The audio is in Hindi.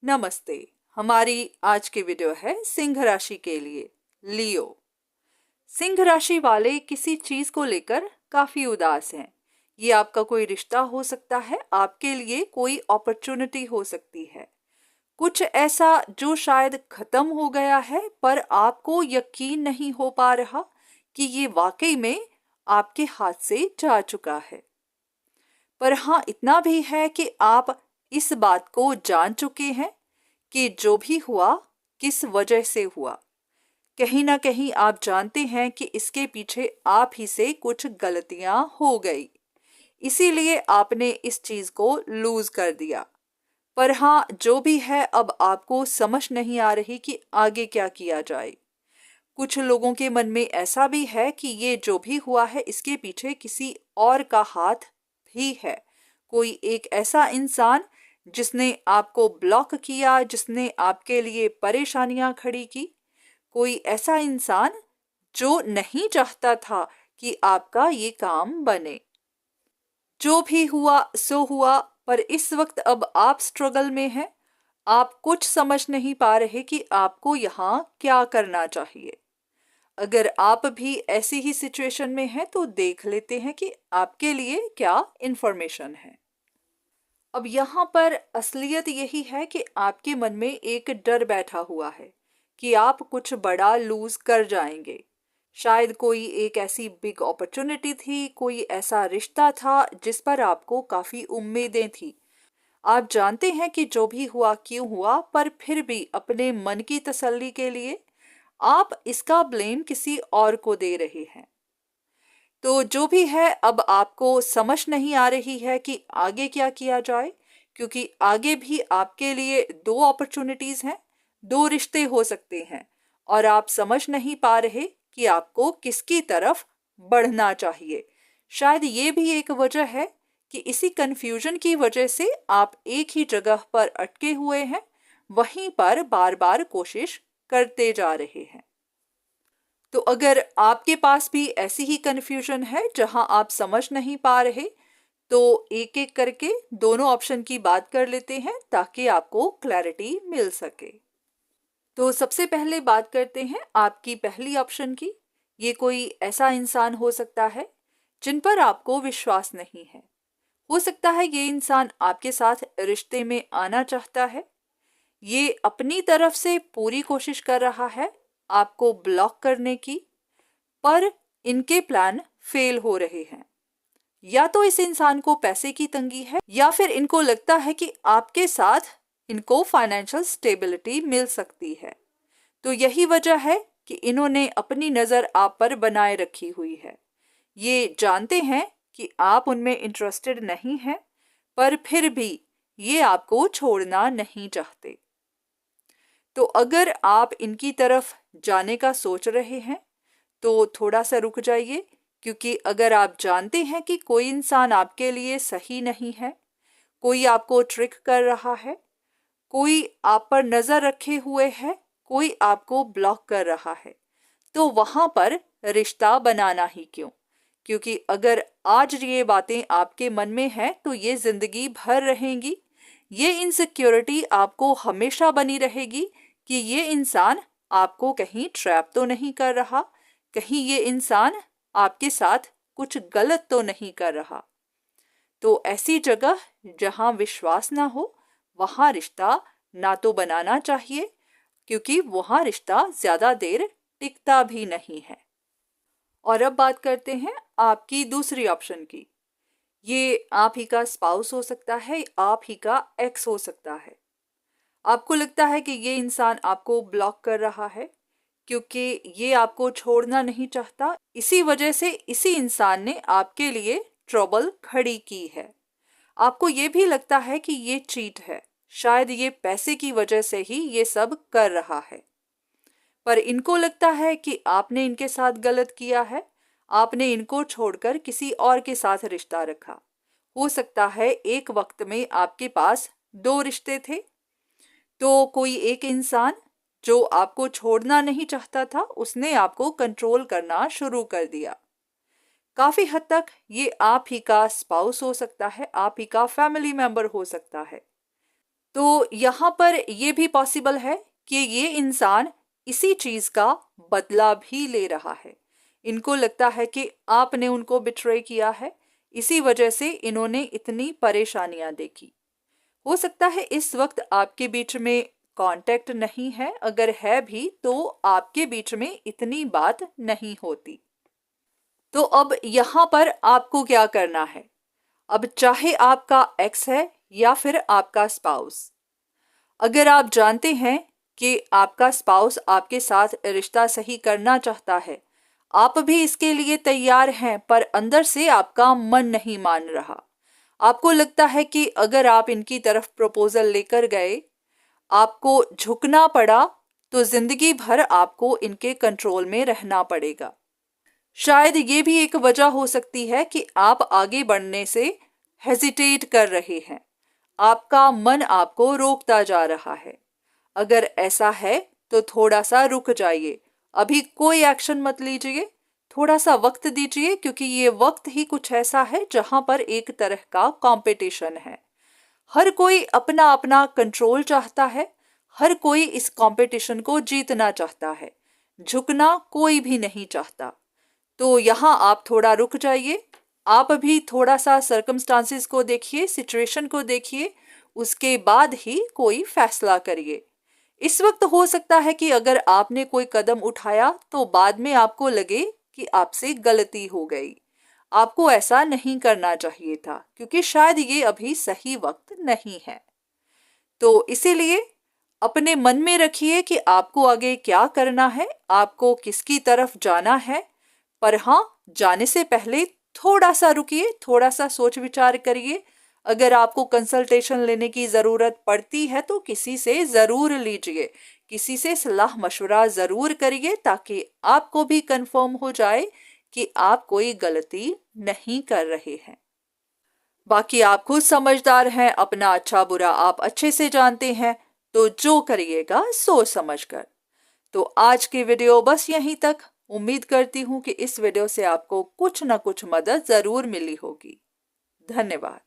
नमस्ते। हमारी आज की वीडियो है सिंह राशि के लिए, लियो। सिंह राशि वाले किसी चीज को लेकर काफी उदास हैं। ये आपका कोई रिश्ता हो सकता है, आपके लिए कोई अपॉर्चुनिटी हो सकती है, कुछ ऐसा जो शायद खत्म हो गया है पर आपको यकीन नहीं हो पा रहा कि ये वाकई में आपके हाथ से जा चुका है। पर हाँ, इतना भी है कि आप इस बात को जान चुके हैं कि जो भी हुआ किस वजह से हुआ। कहीं ना कहीं आप जानते हैं कि इसके पीछे आप ही से कुछ गलतियां हो गई, इसीलिए आपने इस चीज को लूज कर दिया। पर हाँ, जो भी है, अब आपको समझ नहीं आ रही कि आगे क्या किया जाए। कुछ लोगों के मन में ऐसा भी है कि ये जो भी हुआ है इसके पीछे किसी और का हाथ भी है। कोई एक ऐसा इंसान जिसने आपको ब्लॉक किया, जिसने आपके लिए परेशानियां खड़ी की। कोई ऐसा इंसान जो नहीं चाहता था कि आपका ये काम बने। जो भी हुआ सो हुआ, पर इस वक्त अब आप स्ट्रगल में हैं। आप कुछ समझ नहीं पा रहे कि आपको यहाँ क्या करना चाहिए। अगर आप भी ऐसी ही सिचुएशन में हैं तो देख लेते हैं कि आपके लिए क्या इंफॉर्मेशन है। अब यहाँ पर असलियत यही है कि आपके मन में एक डर बैठा हुआ है कि आप कुछ बड़ा लूज कर जाएंगे। शायद कोई एक ऐसी बिग अपॉर्चुनिटी थी, कोई ऐसा रिश्ता था जिस पर आपको काफी उम्मीदें थी। आप जानते हैं कि जो भी हुआ क्यों हुआ, पर फिर भी अपने मन की तसल्ली के लिए आप इसका ब्लेम किसी और को दे रहे हैं। तो जो भी है, अब आपको समझ नहीं आ रही है कि आगे क्या किया जाए, क्योंकि आगे भी आपके लिए दो अपॉर्चुनिटीज हैं, दो रिश्ते हो सकते हैं, और आप समझ नहीं पा रहे कि आपको किसकी तरफ बढ़ना चाहिए। शायद ये भी एक वजह है कि इसी कंफ्यूजन की वजह से आप एक ही जगह पर अटके हुए हैं, वहीं पर बार बार कोशिश करते जा रहे हैं। तो अगर आपके पास भी ऐसी ही कंफ्यूजन है जहां आप समझ नहीं पा रहे, तो एक एक करके दोनों ऑप्शन की बात कर लेते हैं ताकि आपको क्लैरिटी मिल सके। तो सबसे पहले बात करते हैं आपकी पहली ऑप्शन की। ये कोई ऐसा इंसान हो सकता है जिन पर आपको विश्वास नहीं है। हो सकता है ये इंसान आपके साथ रिश्ते में आना चाहता है। ये अपनी तरफ से पूरी कोशिश कर रहा है आपको ब्लॉक करने की, पर इनके प्लान फेल हो रहे हैं। या तो इस इंसान को पैसे की तंगी है, या फिर इनको लगता है कि आपके साथ इनको फाइनेंशियल स्टेबिलिटी मिल सकती है। तो यही वजह है कि इन्होंने अपनी नज़र आप पर बनाए रखी हुई है। ये जानते हैं कि आप उनमें इंटरेस्टेड नहीं हैं, पर फिर भी ये आपको छोड़ना नहीं चाहते। तो अगर आप इनकी तरफ जाने का सोच रहे हैं तो थोड़ा सा रुक जाइए, क्योंकि अगर आप जानते हैं कि कोई इंसान आपके लिए सही नहीं है, कोई आपको ट्रिक कर रहा है, कोई आप पर नजर रखे हुए है, कोई आपको ब्लॉक कर रहा है, तो वहां पर रिश्ता बनाना ही क्यों। क्योंकि अगर आज ये बातें आपके मन में हैं तो ये जिंदगी भर रहेंगी। ये इनसिक्योरिटी आपको हमेशा बनी रहेगी कि ये इंसान आपको कहीं ट्रैप तो नहीं कर रहा, कहीं ये इंसान आपके साथ कुछ गलत तो नहीं कर रहा। तो ऐसी जगह जहां विश्वास ना हो, वहां रिश्ता ना तो बनाना चाहिए, क्योंकि वहां रिश्ता ज्यादा देर टिकता भी नहीं है। और अब बात करते हैं आपकी दूसरी ऑप्शन की। ये आप ही का स्पाउस हो सकता है, आप ही का एक्स हो सकता है। आपको लगता है कि ये इंसान आपको ब्लॉक कर रहा है क्योंकि ये आपको छोड़ना नहीं चाहता। इसी वजह से इसी इंसान ने आपके लिए ट्रबल खड़ी की है। आपको ये भी लगता है कि ये चीट है, शायद ये पैसे की वजह से ही ये सब कर रहा है। पर इनको लगता है कि आपने इनके साथ गलत किया है, आपने इनको छोड़कर किसी और के साथ रिश्ता रखा। हो सकता है एक वक्त में आपके पास दो रिश्ते थे, तो कोई एक इंसान जो आपको छोड़ना नहीं चाहता था, उसने आपको कंट्रोल करना शुरू कर दिया। काफी हद तक ये आप ही का स्पाउस हो सकता है, आप ही का फैमिली मेंबर हो सकता है। तो यहाँ पर ये भी पॉसिबल है कि ये इंसान इसी चीज का बदला भी ले रहा है। इनको लगता है कि आपने उनको बिट्रे किया है, इसी वजह से इन्होंने इतनी परेशानियां देखी। हो सकता है इस वक्त आपके बीच में कांटेक्ट नहीं है, अगर है भी तो आपके बीच में इतनी बात नहीं होती। तो अब यहाँ पर आपको क्या करना है? अब चाहे आपका एक्स है या फिर आपका स्पाउस, अगर आप जानते हैं कि आपका स्पाउस आपके साथ रिश्ता सही करना चाहता है, आप भी इसके लिए तैयार हैं, पर अंदर से आपका मन नहीं मान रहा। आपको लगता है कि अगर आप इनकी तरफ प्रपोजल लेकर गए, आपको झुकना पड़ा, तो जिंदगी भर आपको इनके कंट्रोल में रहना पड़ेगा। शायद ये भी एक वजह हो सकती है कि आप आगे बढ़ने से हेजिटेट कर रहे हैं, आपका मन आपको रोकता जा रहा है। अगर ऐसा है तो थोड़ा सा रुक जाइए, अभी कोई एक्शन मत लीजिए, थोड़ा सा वक्त दीजिए, क्योंकि ये वक्त ही कुछ ऐसा है जहां पर एक तरह का कंपटीशन है। हर कोई अपना अपना कंट्रोल चाहता है, हर कोई इस कंपटीशन को जीतना चाहता है, झुकना कोई भी नहीं चाहता। तो यहाँ आप थोड़ा रुक जाइए, आप भी थोड़ा सा सर्कमस्टांसिस को देखिए, सिचुएशन को देखिए, उसके बाद ही कोई फैसला करिए। इस वक्त हो सकता है कि अगर आपने कोई कदम उठाया तो बाद में आपको लगे कि आपसे गलती हो गई, आपको ऐसा नहीं करना चाहिए था, क्योंकि शायद ये अभी सही वक्त नहीं है। तो इसीलिए अपने मन में रखिए कि आपको आगे क्या करना है, आपको किसकी तरफ जाना है। पर हाँ, जाने से पहले थोड़ा सा रुकिए, थोड़ा सा सोच विचार करिए। अगर आपको कंसल्टेशन लेने की ज़रूरत पड़ती है तो किसी से ज़रूर लीजिए, किसी से सलाह मशवरा ज़रूर करिए, ताकि आपको भी कंफर्म हो जाए कि आप कोई गलती नहीं कर रहे हैं। बाकी आप खुद समझदार हैं, अपना अच्छा बुरा आप अच्छे से जानते हैं, तो जो करिएगा सोच समझ कर। तो आज की वीडियो बस यहीं तक। उम्मीद करती हूँ कि इस वीडियो से आपको कुछ न कुछ मदद ज़रूर मिली होगी। धन्यवाद।